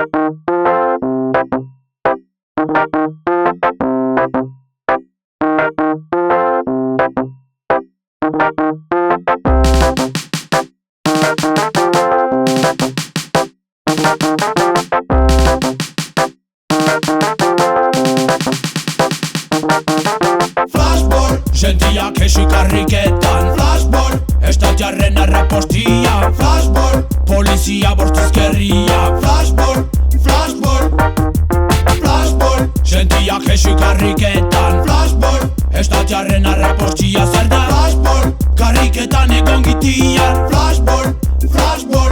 Flashball, sentiak esi karriketan. Flashball, estatiarren arrapostian. Flashball, polizia bortizkerria. Flashball, flashball, flashball, sentiak esi karriketan. Flashball, estatiarren arrapostia zer da. Flashball, karriketan egon gitian. Flashball, flashball,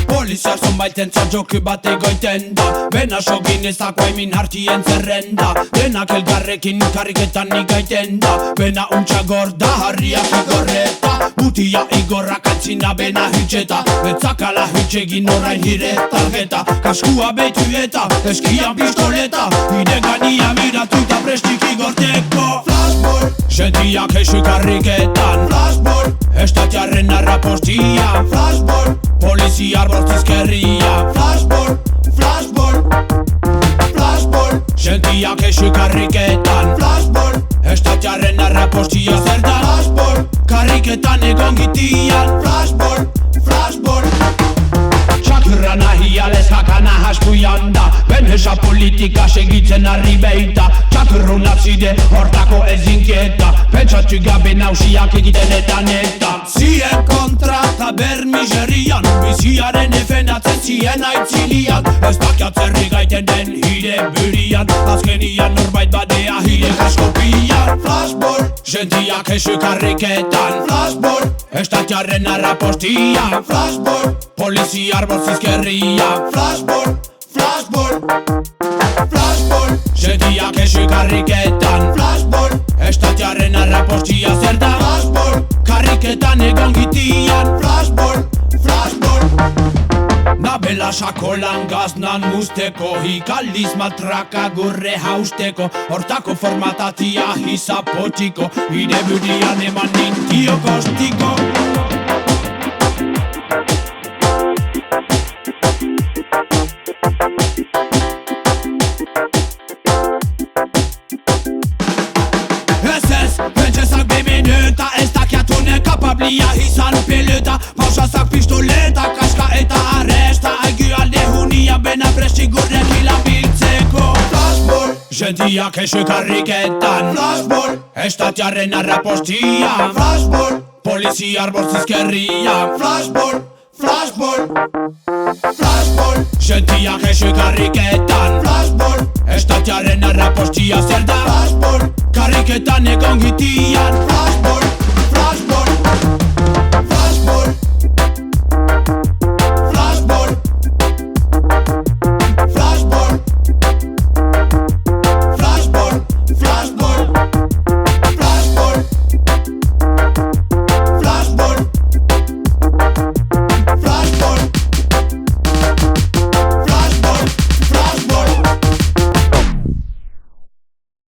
poliziak zonbaitentzat joku bat egoiten da. Bena sogin ezako emin hartien zerrenda. Denak elgarrekin karriketan igaiten da. Bena untxa gorda harriak igorreta. Butia igorrak antzina bena hitxeta. Betzakala hitxegin orain hiretargeta. Kaskua betu eta eskian pistoleta. Ire gania miratu eta prestik igorteko. Flashball, sentiak esi karriketan. Flashball, estatiarren arrapostian. Flashball, polizia bortizkerria. Flashball, flashball, flashball, sentiak esi karriketan. Flashball, estatiarren arrapostia zer da. Flashball, karriketan egon gitian. Flashball, flashball, txakurra nahi alezkaka nahasku janda. Benesa politika segitzen arri beita. Txakurru nazide hortako ezinkieta. Pentsatu gabe nausiak egiten eta zien kontra eta bermiserian. Biziaren efenatzen zien aitzilian. Ez dakiatzerri gaiten den hire burian. Azkenian norbait badea hire kaskopian. Flashball, sentiak esi karriketan. Flashball, estatiarren arrapostian. Flashball, poliziar bortizkerria. Flashball, flashball, flashball, sentiak esi karriketan. Flashball, estatiarren arrapostia zer da. Flashball, karriketan egon gitian. Flashball, flashball, nabela sakolan gaznan musteko. Hikaliz matraka gurre hausteko. Hortako formatatia hizapotiko. Ire burian eman nintio kostiko. Pentsesak biminuta, ez dakiatune kapablia izan pilota. Pausasak pistoleta, kaska eta arresta. Aigu alde hunia bena prestik gurrek hilabiltzeko. Flashball, sentiak esi karriketan. Flashball, estatiarren arrapostian. Flashball, poliziar bortizkerria. Flashball, flashball, flashball, sentiak esi karriketan. Flashball, estatiarren arrapostia zer da. Flashball, karriketan egon gitian. Flashball,